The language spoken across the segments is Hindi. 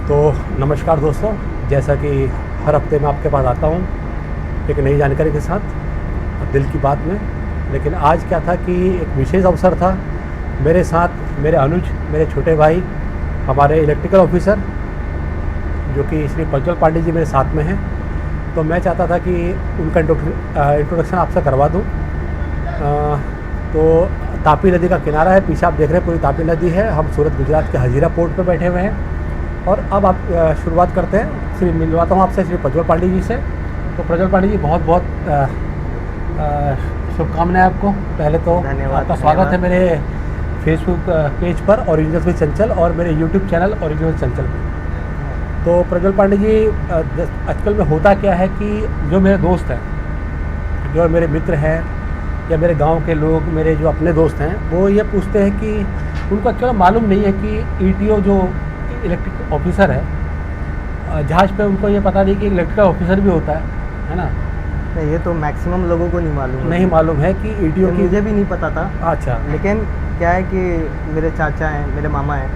तो नमस्कार दोस्तों, जैसा कि हर हफ्ते मैं आपके पास आता हूँ एक नई जानकारी के साथ दिल की बात में। लेकिन आज क्या था कि एक विशेष अवसर था। मेरे साथ मेरे अनुज, मेरे छोटे भाई, हमारे इलेक्ट्रिकल ऑफिसर जो कि श्री प्रज्वल पांडे जी मेरे साथ में हैं। तो मैं चाहता था कि उनका इंट्रोडक्शन आपसे करवा दूँ। तो तापी नदी का किनारा है, पीछे आप देख रहे हैं पूरी तापी नदी है। हम सूरत गुजरात के हजीरा पोर्ट पे बैठे हुए हैं और अब आप शुरुआत करते हैं। मिलवाता हूँ आपसे श्री प्रज्वल पांडे जी से। तो प्रज्वल पांडे जी, बहुत बहुत शुभकामनाएं आपको। पहले तो आपका स्वागत है मेरे फेसबुक पेज पर ओरिजिनल्स विद चंचल और मेरे यूट्यूब चैनल ओरिजिनल्स विद चंचल पर। तो प्रज्वल पांडे जी, आजकल में होता क्या है कि जो मेरे दोस्त हैं, जो मेरे मित्र हैं या मेरे गांव के लोग, मेरे जो अपने दोस्त हैं, वो ये पूछते हैं कि उनको अच्छा मालूम नहीं है कि ईटीओ जो इलेक्ट्रिक ऑफिसर है जहाज़ पे, उनको ये पता नहीं कि इलेक्ट्रिकल ऑफिसर भी होता है ना। नहीं, ये तो मैक्सिमम लोगों को नहीं मालूम है कि ईटीओ की। मुझे भी नहीं पता था। अच्छा। लेकिन क्या है कि मेरे चाचा हैं, मेरे मामा हैं,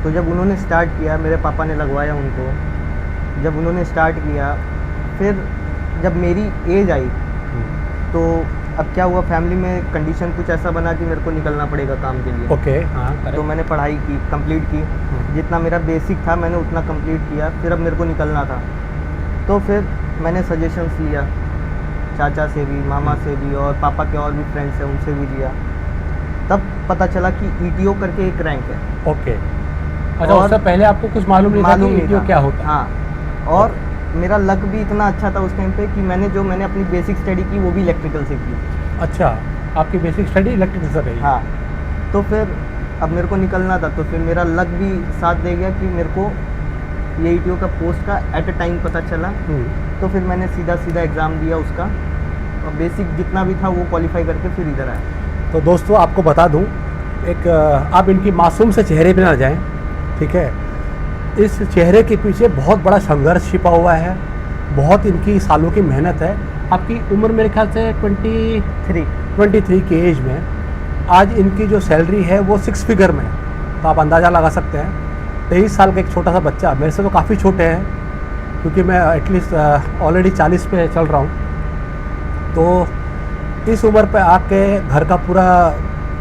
तो जब उन्होंने स्टार्ट किया, मेरे पापा ने लगवाया उनको। जब उन्होंने स्टार्ट किया, फिर जब मेरी एज आई तो अब क्या हुआ, फैमिली में कंडीशन कुछ ऐसा बना कि मेरे को निकलना पड़ेगा काम के लिए। ओके, हाँ। तो मैंने पढ़ाई की, कंप्लीट की। जितना मेरा बेसिक था मैंने उतना कंप्लीट किया। फिर अब मेरे को निकलना था, तो फिर मैंने सजेशंस लिया चाचा से भी, मामा से भी, और पापा के और भी फ्रेंड्स हैं उनसे भी लिया। तब पता चला कि ईटीओ करके एक रैंक है। ओके। अच्छा, उससे पहले आपको कुछ मालूम नहीं था कि ईटीओ क्या होता है? हाँ, और मेरा लक भी इतना अच्छा था उस टाइम पे कि मैंने अपनी बेसिक स्टडी की वो भी इलेक्ट्रिकल से की। अच्छा, आपकी बेसिक स्टडी इलेक्ट्रिकल से रही? हाँ। तो फिर अब मेरे को निकलना था, तो फिर मेरा लक भी साथ दे गया कि मेरे को ये ईटीओ का पोस्ट का एट अ टाइम पता चला। तो फिर मैंने सीधा एग्ज़ाम दिया उसका, और बेसिक जितना भी था वो क्वालिफाई करके फिर इधर आया। तो दोस्तों, आपको बता दूं, एक आप इनकी मासूम से चेहरे पे ना जाएं, ठीक है। इस चेहरे के पीछे बहुत बड़ा संघर्ष छिपा हुआ है, बहुत इनकी सालों की मेहनत है। आपकी उम्र मेरे ख्याल से 23 की एज में आज इनकी जो सैलरी है वो 6 फिगर में है। तो आप अंदाज़ा लगा सकते हैं, 23 साल का एक छोटा सा बच्चा, मेरे से तो काफ़ी छोटे हैं क्योंकि मैं एटलीस्ट ऑलरेडी 40 पे चल रहा हूँ। तो इस उम्र पे आके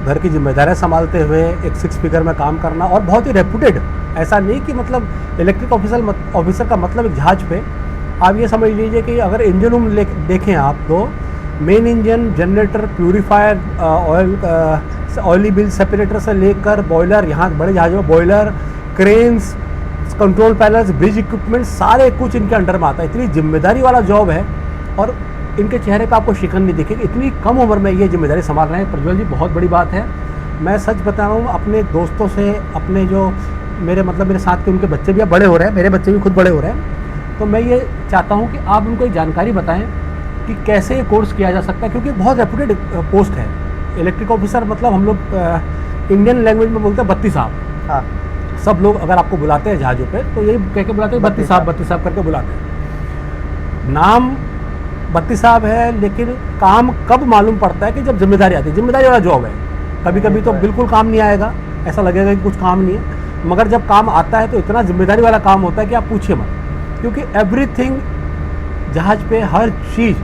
घर की जिम्मेदारियां संभालते हुए एक 6 फिगर में काम करना, और बहुत ही रेपुटेड, ऐसा नहीं कि मतलब इलेक्ट्रिक ऑफिसर का मतलब एक जहाज पे। आप ये समझ लीजिए कि अगर इंजन रूम देखें आप, तो main engine, generator, purifier, oily bill separator से लेकर बॉयलर, यहाँ बड़े जहाज़ों में boiler, cranes, control panels, bridge equipment, सारे कुछ इनके अंडर में आता है। इतनी जिम्मेदारी वाला जॉब है, और इनके चेहरे पे आपको शिकन नहीं दिखेगी। इतनी कम उम्र में ये जिम्मेदारी संभाल रहे हैं प्रज्वल जी, बहुत बड़ी बात है। मैं सच बता रहा हूँ, अपने दोस्तों से, अपने जो मेरे साथ के उनके बच्चे भी अब बड़े हो रहे हैं, मेरे बच्चे भी खुद बड़े हो रहे हैं। तो मैं ये चाहता हूँ कि आप उनको एक जानकारी बताएं कि कैसे ये कोर्स किया जा सकता है, क्योंकि बहुत रेपुटेड पोस्ट है इलेक्ट्रिक ऑफिसर। मतलब हम लोग इंडियन लैंग्वेज में बोलते हैं बत्ती साहब। हाँ। सब लोग अगर आपको बुलाते हैं जहाज़ों पे तो यही कह के बुलाते हैं, बत्ती साहब करके बुलाते हैं। नाम बत्ती साहब है, लेकिन काम कब मालूम पड़ता है कि जब जिम्मेदारी आती है। जिम्मेदारी वाला जॉब है, कभी कभी तो बिल्कुल काम नहीं आएगा, ऐसा लगेगा कि कुछ काम नहीं है, मगर जब काम आता है तो इतना जिम्मेदारी वाला काम होता है कि आप पूछिए मत। क्योंकि एवरीथिंग जहाज पे, हर चीज़,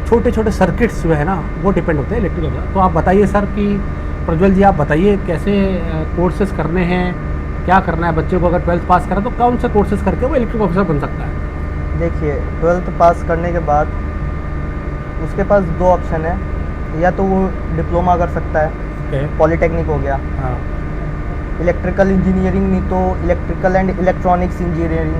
छोटे छोटे सर्किट्स जो है ना, वो डिपेंड होते हैं इलेक्ट्रिकल का। तो आप बताइए सर कि प्रज्वल जी, आप बताइए कैसे कोर्सेज करने हैं, क्या करना है बच्चे को। अगर 12th पास करें तो कौन से कोर्सेज करके वो इलेक्ट्रिक ऑफिसर बन सकता है? देखिए, 12th पास करने के बाद उसके पास 2 ऑप्शन है। या तो वो डिप्लोमा कर सकता है, पॉलीटेक्निक हो गया। हाँ। इलेक्ट्रिकल इंजीनियरिंग, नहीं तो इलेक्ट्रिकल एंड इलेक्ट्रॉनिक्स इंजीनियरिंग,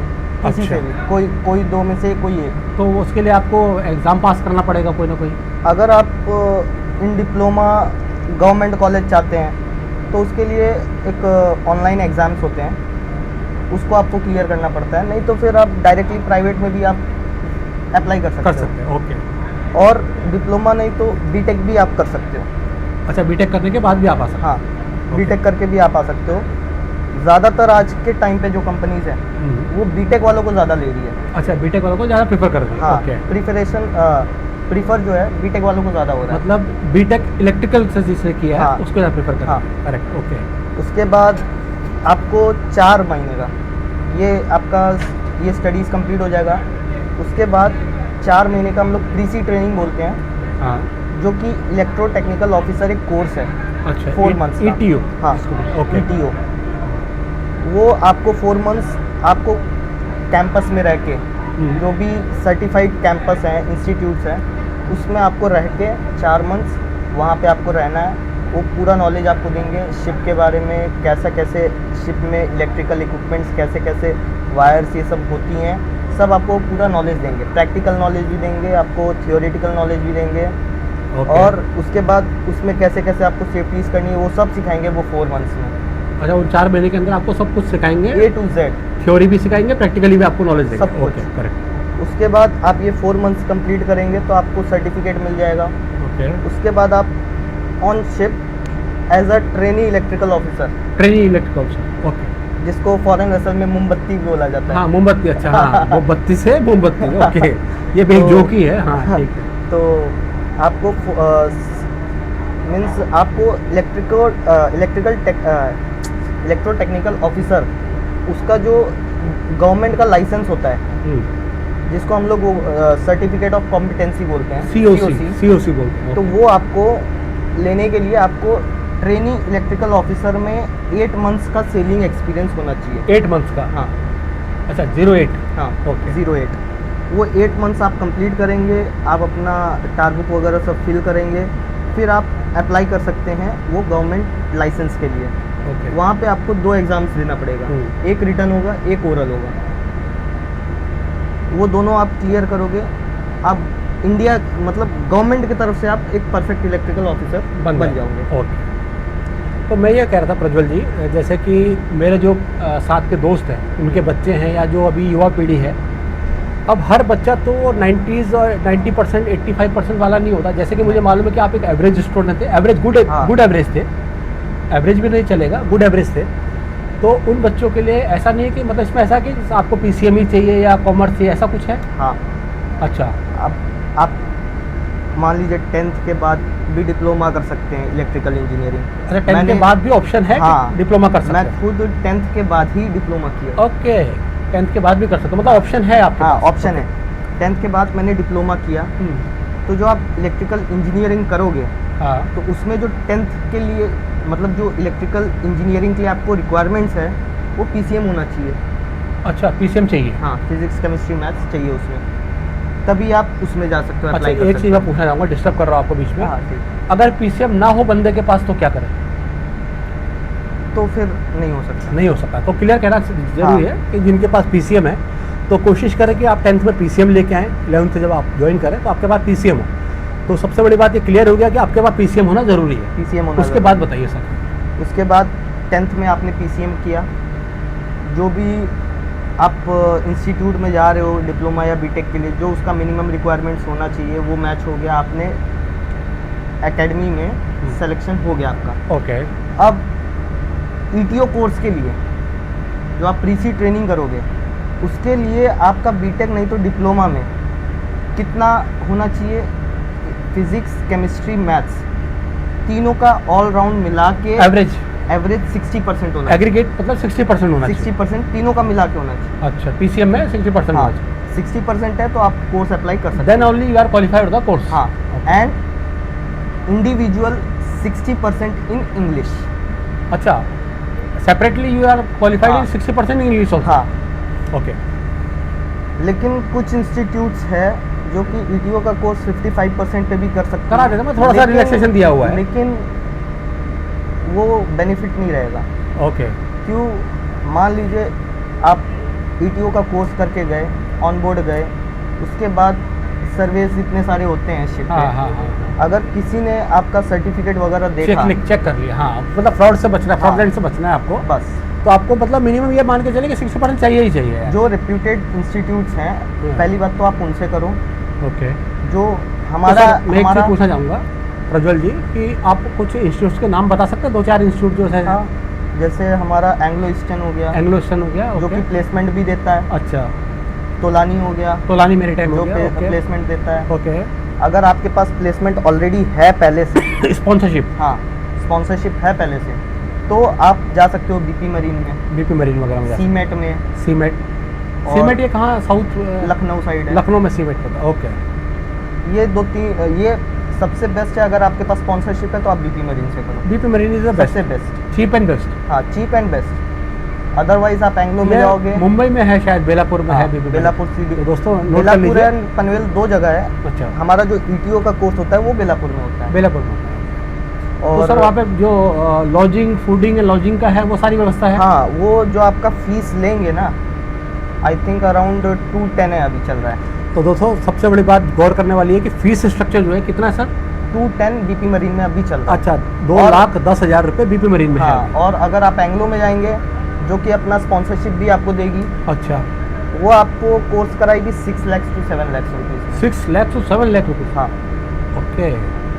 किसी से भी कोई 2 में से कोई एक। तो उसके लिए आपको एग्ज़ाम पास करना पड़ेगा कोई ना कोई? अगर आप इन डिप्लोमा गवर्नमेंट कॉलेज चाहते हैं तो उसके लिए एक ऑनलाइन एग्ज़ाम्स होते हैं, उसको आपको क्लियर करना पड़ता है। नहीं तो फिर आप डायरेक्टली प्राइवेट में भी आप अप्लाई कर सकते हैं। ओके। और डिप्लोमा नहीं तो बीटेक भी आप कर सकते हो। अच्छा, बीटेक करने के बाद भी आप आ सकते हो? हाँ, बीटेक करके भी आप आ सकते हो। ज़्यादातर आज के टाइम पे जो कंपनीज हैं वो बीटेक वालों को ज़्यादा ले रही है। अच्छा, बीटेक वालों को ज़्यादा प्रीफर कर रही है? हाँ, प्रीफर जो है बीटेक वालों को ज़्यादा हो रहा है। मतलब बीटेक इलेक्ट्रिकल से जिसने किया है, हाँ, उसको ज़्यादा प्रीफर कर रहा है। हाँ, करेक्ट। ओके। उसके बाद आपको 4 महीने का ये आपका ये स्टडीज़ कंप्लीट हो जाएगा। उसके बाद 4 महीने का हम लोग प्रीसी ट्रेनिंग बोलते हैं, हाँ जो कि इलेक्ट्रो टेक्निकल ऑफिसर एक कोर्स है अच्छा 4 मंथ्स का। ETO हाँ ओके ETO। वो आपको 4 मंथ्स आपको कैंपस में रह के, जो भी सर्टिफाइड कैंपस हैं, इंस्टीट्यूट्स हैं, उसमें आपको रह के 4 मंथ्स वहाँ पे आपको रहना है। वो पूरा नॉलेज आपको देंगे शिप के बारे में, कैसे शिप में इलेक्ट्रिकल इक्विपमेंट्स कैसे कैसे वायर्स ये सब होती हैं, सब आपको पूरा नॉलेज देंगे। प्रैक्टिकल नॉलेज भी देंगे आपको, थियोरेटिकल नॉलेज भी देंगे। ओके। और उसके बाद उसमें कैसे कैसे आपको सेफ्टीज़ करनी है वो सब सिखाएंगे वो 4 मंथ्स में, अच्छा उन 4 महीने के अंदर आपको सब कुछ सिखाएंगे, A to Z। थ्योरी भी सिखाएंगे, प्रैक्टिकली भी आपको नॉलेज देंगे, सब कुछ। Okay correct. उसके बाद आप ये 4 मंथ्स कंप्लीट करेंगे तो आपको सर्टिफिकेट मिल जाएगा। ओके उसके बाद आप on ship as a trainee electrical officer, training electrical, okay. जिसको फॉरेन असल में मोमबत्ती भी बोला जाता है। हाँ मोमबत्ती, अच्छा हाँ मोमबत्ती से मोमबत्ती, ओके ये भी एक तो- जोक ही है, हाँ ठीक है। तो आपको मीन्स आपको इलेक्ट्रो टेक्निकल ऑफिसर, उसका जो गवर्नमेंट का लाइसेंस होता है, जिसको हम लोग सर्टिफिकेट ऑफ कॉम्पिटेंसी बोलते हैं, COC बोलते हैं, तो वो आपको लेने के लिए आपको ट्रेनी इलेक्ट्रिकल ऑफिसर में 8 मंथ्स का सेलिंग एक्सपीरियंस होना चाहिए। 8 मंथ्स का, हाँ अच्छा 08, हाँ ओके। 08। वो 8 मंथ्स आप कंप्लीट करेंगे, आप अपना टारबुक वगैरह सब फिल करेंगे, फिर आप अप्लाई कर सकते हैं वो गवर्नमेंट लाइसेंस के लिए। ओके वहाँ पे आपको 2 एग्ज़ाम्स देना पड़ेगा, एक रिटन होगा, एक ओरल होगा। वो दोनों आप क्लियर करोगे, आप इंडिया मतलब गवर्नमेंट की तरफ से आप एक परफेक्ट इलेक्ट्रिकल ऑफिसर बन जाओगे। ओके। तो मैं ये कह रहा था प्रज्वल जी, जैसे कि मेरे जो साथ के दोस्त हैं, उनके बच्चे हैं या जो अभी युवा पीढ़ी है, अब हर बच्चा तो 90s और 90%, 85% वाला नहीं होता। जैसे कि मुझे मालूम है कि आप एक एवरेज स्टूडेंट थे, एवरेज हाँ। गुड एवरेज थे, एवरेज भी नहीं चलेगा, गुड एवरेज थे। तो उन बच्चों के लिए ऐसा नहीं है कि मतलब इसमें ऐसा कि आपको PCM ही चाहिए या कॉमर्स चाहिए, ऐसा कुछ है? हाँ, अच्छा अब आप मान लीजिए 10th के बाद भी डिप्लोमा कर सकते हैं इलेक्ट्रिकल इंजीनियरिंग। अच्छा 10th के बाद भी ऑप्शन है हाँ, कि डिप्लोमा कर सकते मैं हैं? खुद 10th के बाद ही डिप्लोमा किया। ओके, 10th के बाद भी कर सकते हो, मतलब ऑप्शन है आपके हाँ पास? ऑप्शन है। 10th के बाद मैंने डिप्लोमा किया, तो जो आप इलेक्ट्रिकल इंजीनियरिंग करोगे हाँ तो उसमें जो 10th के लिए मतलब जो इलेक्ट्रिकल इंजीनियरिंग के लिए आपको रिक्वायरमेंट्स है वो PCM होना चाहिए। अच्छा PCM चाहिए। हाँ, फिजिक्स केमिस्ट्री मैथ्स चाहिए उसमें, तभी आप उसमें जा सकते हो, अच्छा अप्लाई कर एक सकते चीज़ हो। मैं पूछना चाहूँगा, डिस्टर्ब कर रहा हूँ आपको बीच में। हाँ ठीक, अगर PCM ना हो बंदे के पास तो क्या करें? तो फिर नहीं हो सकता। नहीं हो सकता, तो क्लियर कहना जरूरी हाँ। है कि जिनके पास PCM है तो कोशिश करें कि आप 10th में PCM लेके आएँ, 11th से जब आप ज्वाइन करें तो आपके पास PCM हो। तो सबसे बड़ी बात ये क्लियर हो गया कि आपके पास PCM होना ज़रूरी है। PCM होना उसके ज़रूरी बाद है। बताइए सर। उसके बाद 10th में आपने PCM किया, जो भी आप इंस्टीट्यूट में जा रहे हो डिप्लोमा या बीटेक के लिए, जो उसका मिनिमम रिक्वायरमेंट्स होना चाहिए वो मैच हो गया, आपने एकेडमी में सिलेक्शन हो गया आपका। ओके अब ETO कोर्स के लिए जो आप प्रीसी ट्रेनिंग करोगे, उसके लिए आपका बीटेक नहीं तो डिप्लोमा में कितना होना चाहिए, फिजिक्स केमिस्ट्री मैथ्स तीनों का ऑल राउंड मिला के एवरेज 60% होना चाहिए। एग्रीगेट मतलब 60% होना चाहिए। 60% तीनों का मिला के होना चाहिए। अच्छा PCM में 60% हाँ, होना चाहिए। 60% है तो आप कोर्स अप्लाई कर सकते then only you are qualified the course. हाँ, एंड इंडिविजुअल 60% इन इंग्लिश। अच्छा separately you are qualified in हाँ। 60% इंग्लिश ऑल्सो। हाँ, ओके लेकिन कुछ इंस्टीट्यूट्स है जो कि ETO का कोर्स 55% पे भी कर सकते करा देते हैं, मैं थोड़ा सा रिलैक्सेशन दिया हुआ है। लेकिन वो बेनिफिट नहीं रहेगा। ओके क्यों, मान लीजिए आप ETO का कोर्स करके गए, ऑन बोर्ड गए, उसके बाद सर्वेस इतने सारे होते हैं शिप हाँ पे। हाँ हाँ अगर किसी ने आपका सर्टिफिकेट वगैरह देखा, चेक कर लिया, हाँ मतलब फ्रॉड से बचना है, हाँ। फ्रॉडलेंट से बचना है आपको, बस तो आपको मतलब मिनिमम ये मान के चले कि 60% चाहिए ही चाहिए यार। जो रेप्यूटेड इंस्टीट्यूट्स हैं, पहली बात तो आप उनसे करो। ओके जो तो हमारा सर, मैं एक चीज़ हमारा पूछना चाहूँगा प्रज्वल जी कि आप कुछ इंस्टीट्यूट्स के नाम बता सकते हैं, 2-4 इंस्टीट्यूट जो है? हाँ, जैसे हमारा एंग्लो ईस्टर्न हो गया, एंग्लो ईस्टर्न हो गया, जो ओके। कि प्लेसमेंट भी देता है। अच्छा तोलानी हो गया, तोलानी मैरीटाइम जो हो गया, ओके प्लेसमेंट देता है। ओके। अगर आपके पास प्लेसमेंट ऑलरेडी है पहले से, स्पॉन्सरशिप, हाँ स्पॉन्सरशिप है पहले से, तो आप जा सकते हो बीपी मरीन में, बीपी मरीन वगैरह में जा सीमेट में, सीमेट। और सीमेट ये कहाँ, साउथ लखनऊ साइड है। लखनऊ में सीमेट पड़ता है, ओके। ये 2-3 ये सबसे बेस्ट है। अगर आपके पास स्पॉन्सरशिप है तो आप बीपी मरीन से करो, BP marine is the best, सबसे बेस्ट, चीप एंड बेस्ट। हाँ चीप एंड बेस्ट। अदरवाइज आप एंग्लो में जाओगे, मुंबई में है शायद, बेलापुर में है बीपी मरीन। बेलापुर तो दोस्तों नोट कर बेलापुर लीजिए। एंड पनवेल 2 जगह है। अच्छा, हमारा जो ईटीओ का कोर्स होता है वो बेलापुर में होता है। बेलापुर में। तो और सर वहाँ पे जो लॉजिंग, फूडिंग एंड लॉजिंग का है वो सारी व्यवस्था है? हाँ, वो जो आपका फीस लेंगे ना, आई थिंक अराउंड 210 है अभी चल रहा है। तो दोस्तों सबसे बड़ी बात गौर करने वाली है कि फीस स्ट्रक्चर जो है कितना है सर? 210 बीपी मरीन में अभी चल रहा है। अच्छा, और- 2,10,000 रुपये बीपी मरीन में हाँ, है। और अगर आप एंग्लो में जाएंगे जो कि अपना स्पॉन्सरशिप भी आपको देगी, अच्छा, वो आपको कोर्स कराएगी 6 lakh to 7 lakh rupees. 6 lakh to 7 lakh rupees. हाँ, ओके,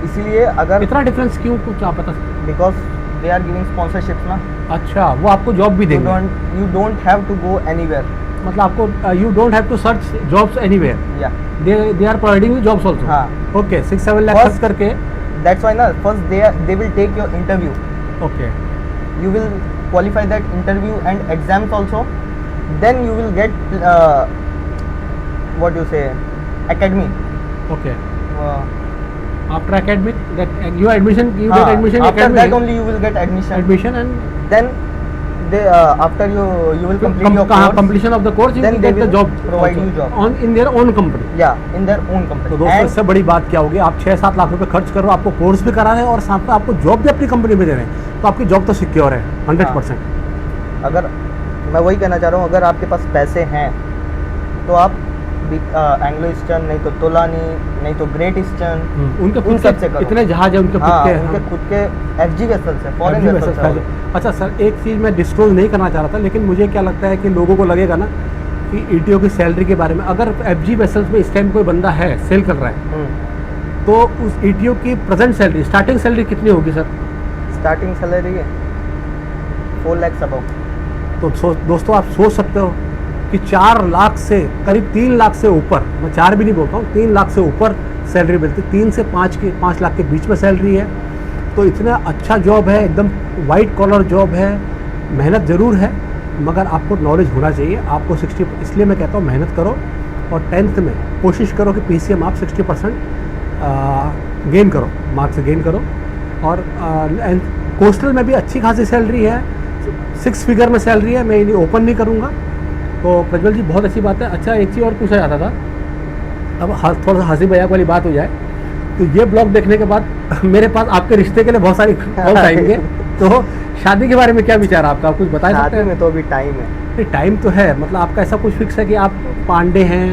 इसीलिए अगर इतना डिफरेंस क्यों, कुछ आप बता सकते because they are giving sponsorship ना, हैं? अच्छा, वो आपको जॉब भी देंगे? You don't have to go anywhere. मतलब आपको you don't have to search jobs anywhere, या they are providing you jobs also. हाँ, ओके, 6-7 लाख First- खर्च करके। दैट्स व्हाई ना first they will take your interview, okay, you will qualify that interview and exams also, then you will get what you say academy. Okay, uh, after academic that you admission, you get admission after that only you will get admission. Admission and Then they after you will complete your कहाँ course, completion of the course you then will they get the will job provide you job. On in their own company. yeah, in their own तो company. दोस्तों And इससे बड़ी बात क्या होगी, आप 6-7 लाख रुपए खर्च करो, आपको कोर्स भी करा रहे हैं और साथ में आपको जॉब भी अपनी कंपनी में दे रहे हैं, तो आपकी जॉब तो सिक्योर है 100%। अगर मैं वही कहना चाह रहा हूँ, अगर आपके पास पैसे हैं तो आप एंग्लो ईस्टर्न, नहीं तो तोलानी, नहीं तो ग्रेट ईस्टर्न, उनके उन खुद सब से के करो। इतने जहाज है, उनके खुद हाँ, के उनके खुद के एफजी वेसल्स है, फॉरेन FG वेसल्स vessels है। है। अच्छा सर, एक चीज़ मैं डिस्क्लोज नहीं करना चाह रहा था, लेकिन मुझे क्या लगता है कि लोगों को लगेगा ना कि ईटीओ की सैलरी के बारे में, अगर FG वेसल्स में इस टाइम कोई बंदा है सेल कर रहा है, तो उस ईटीओ की प्रेजेंट सैलरी, स्टार्टिंग सैलरी कितनी होगी सर? स्टार्टिंग सैलरी है 4 लाख अबव। तो दोस्तों आप सोच सकते हो कि 4 लाख से करीब 3 लाख से ऊपर, मैं 4 भी नहीं बोलता हूँ, 3 लाख से ऊपर सैलरी मिलती, 3 से 5 लाख के बीच में सैलरी है। तो इतना अच्छा जॉब है, एकदम वाइट कॉलर जॉब है, मेहनत ज़रूर है मगर आपको नॉलेज होना चाहिए। आपको 60, इसलिए मैं कहता हूँ मेहनत करो और 10th में कोशिश करो कि PCM आप 60% गेन करो, मार्क्स गेन करो। और कोस्टल में भी अच्छी खासी सैलरी है, 6 फिगर में सैलरी है, मैं इन्हें ओपन नहीं करूँगा। तो प्रज्वल जी बहुत अच्छी बात है। अच्छा, एक चीज़ और पूछा जाता था, अब थोड़ा सा हंसी मजाक वाली बात हो जाए, तो ये ब्लॉग देखने के बाद मेरे पास आपके रिश्ते के लिए बहुत सारी कॉल आएंगे, तो शादी के बारे में क्या विचार है आपका, आप कुछ बता सकते शादी हैं? में तो अभी टाइम है। नहीं, टाइम तो है, मतलब आपका ऐसा कुछ फिक्स है कि आप पांडे हैं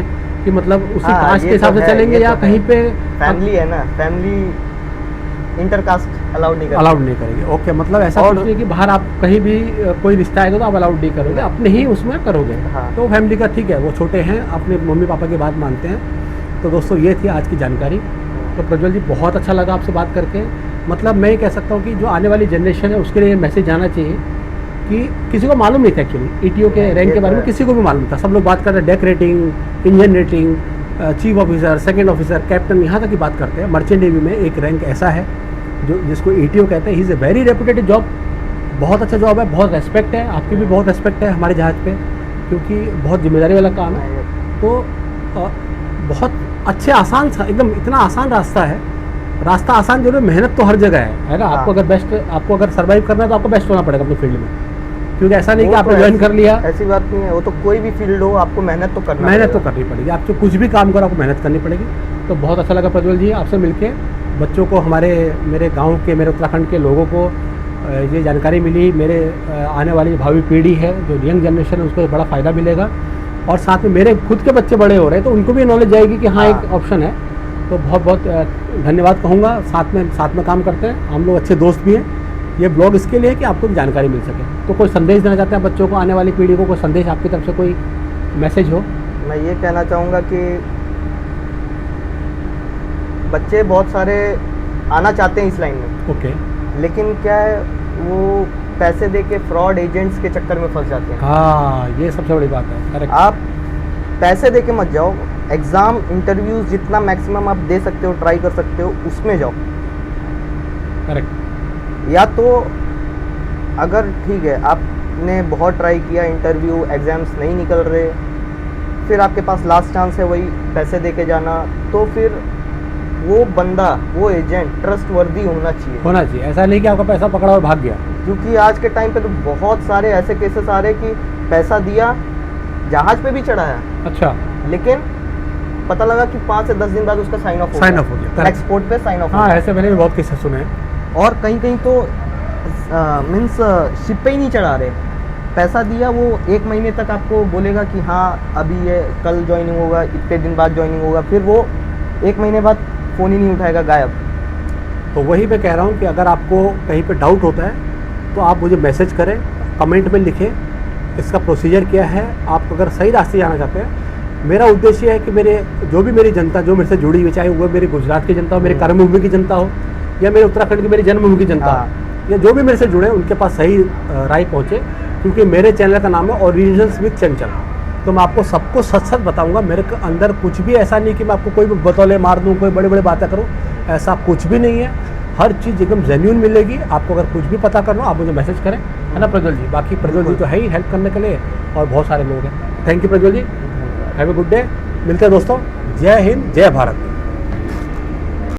कि मतलब उसी हाँ, कास्ट ये के हिसाब तो से है, चलेंगे ये या तो कहीं है। पे फैमिली है ना, फैमिली इंटरकास्ट अलाउड नहीं करती। अलाउड नहीं करेंगे? ओके, मतलब ऐसा और- कुछ नहीं कि बाहर आप कहीं भी कोई रिश्ता आएगा तो आप अलाउड नहीं करोगे, अपने ही उसमें करोगे। हाँ। तो फैमिली का ठीक है, वो छोटे हैं, अपने मम्मी पापा की बात मानते हैं। तो दोस्तों ये थी आज की जानकारी। तो प्रज्वल जी बहुत अच्छा लगा आपसे बात करके। मतलब मैं ये कह सकता हूँ कि जो आने वाली जनरेशन है उसके लिए मैसेज जाना चाहिए कि किसी को मालूम नहीं था एक्चुअली ईटीओ के नहीं, रैंक ये के तो बारे में, है। किसी को भी मालूम था। सब लोग बात कर रहे हैं deck rating, engine rating, chief officer, second officer, captain, यहाँ तक की बात करते हैं। मर्चेंट नेवी में एक रैंक ऐसा है जो जिसको ईटीओ कहते हैं। He is a very reputed job, बहुत अच्छा जॉब है, बहुत रेस्पेक्ट है, आपकी भी बहुत रेस्पेक्ट है हमारे जहाज़ पे, क्योंकि बहुत जिम्मेदारी वाला काम है। तो बहुत अच्छे आसान सा, एकदम इतना आसान रास्ता है। रास्ता आसान जो है, मेहनत तो हर जगह है ना। आपको अगर बेस्ट, आपको अगर सर्वाइव करना है तो आपको बेस्ट होना पड़ेगा अपने फील्ड में, क्योंकि ऐसा नहीं कि वो आपने तो ज्वाइन ऐसी- कर लिया। ऐसी बात नहीं है, वो तो कोई भी फील्ड हो आपको मेहनत तो करना मेहनत तो पड़ेगा। करनी पड़ेगी, आपको कुछ भी काम करो आपको मेहनत करनी पड़ेगी। तो बहुत अच्छा लगा प्रज्वल जी आपसे मिलके, बच्चों को, हमारे मेरे गांव के, मेरे उत्तराखंड के लोगों को ये जानकारी मिली। मेरे आने वाली भावी पीढ़ी है जो यंग जनरेशन है उसको बड़ा फ़ायदा मिलेगा, और साथ में मेरे खुद के बच्चे बड़े हो रहे हैं तो उनको भी नॉलेज जाएगी कि हाँ एक ऑप्शन है। तो बहुत बहुत धन्यवाद कहूँगा। साथ में काम करते हैं हम लोग, अच्छे दोस्त भी हैं। ये ब्लॉग इसके लिए है कि आपको भी जानकारी मिल सके। तो कोई संदेश देना चाहते हैं बच्चों को, आने वाली पीढ़ी को कोई संदेश आपकी तरफ से, कोई मैसेज हो? मैं ये कहना चाहूँगा कि बच्चे बहुत सारे आना चाहते हैं इस लाइन में, ओके। लेकिन क्या है वो पैसे दे के फ्रॉड एजेंट्स के चक्कर में फंस जाते हैं। हाँ, ये सबसे बड़ी बात है, करेक्ट। आप पैसे दे के मत जाओ, एग्ज़ाम इंटरव्यूज़ जितना मैक्सिमम आप दे सकते हो, ट्राई कर सकते हो, उसमें जाओ। करेक्ट। या तो अगर ठीक है आपने बहुत ट्राई किया, इंटरव्यू एग्ज़ाम्स नहीं निकल रहे, फिर आपके पास लास्ट चांस है वही पैसे दे के जाना, तो फिर वो बंदा, वो एजेंट ट्रस्ट वर्दी होना चाहिए। ऐसा नहीं कि आपका पैसा पकड़ा और भाग गया। क्योंकि आज के टाइम पे तो बहुत सारे ऐसे केसेस आ रहे कि पैसा दिया, जहाज पे भी चढ़ाया, अच्छा, लेकिन पता लगा कि 5 से 10 दिन बाद उसका साइन ऑफ हो गया, एक्सपोर्ट पे साइन ऑफ। हाँ, ऐसे मैंने भी बहुत केसेस सुने हैं। और कहीं कहीं तो मीन्स शिप पे ही नहीं चढ़ा रहे, पैसा दिया, वो 1 महीने तक आपको बोलेगा कि हाँ अभी ये कल ज्वाइनिंग होगा, इतने दिन बाद ज्वाइनिंग होगा, फिर वो 1 महीने बाद फ़ोन ही नहीं उठाएगा, गायब। तो वही मैं कह रहा हूँ कि अगर आपको कहीं पे डाउट होता है तो आप मुझे मैसेज करें, कमेंट में लिखें इसका प्रोसीजर क्या है। आप अगर सही रास्ते जाना चाहते हैं, मेरा उद्देश्य है कि मेरी जनता जो मेरे से जुड़ी हुई, चाहे वो मेरी गुजरात की जनता हो, मेरी कर्मभूमि की जनता हो, या मेरे उत्तराखंड की मेरी जन्मभूमि की जनता हो, या जो भी मेरे से जुड़े हैं उनके पास सही राय पहुँचे। क्योंकि मेरे चैनल का नाम है ओरिजिनल्स विद चंचल। तो मैं आपको सबको सच सच बताऊंगा। मेरे अंदर कुछ भी ऐसा नहीं कि मैं आपको कोई भी बतौले मार दूं, कोई बड़ी बड़ी बातें करूं, ऐसा कुछ भी नहीं है। हर चीज़ एकदम जेन्यून मिलेगी आपको। अगर कुछ भी पता करना हो आप मुझे मैसेज करें, है ना प्रज्वल जी। बाकी प्रज्वल जी तो है ही हेल्प करने के लिए, और बहुत सारे लोग हैं। Thank you Prajwal ji, have a good day. मिलते हैं दोस्तों। जय हिंद, जय भारत।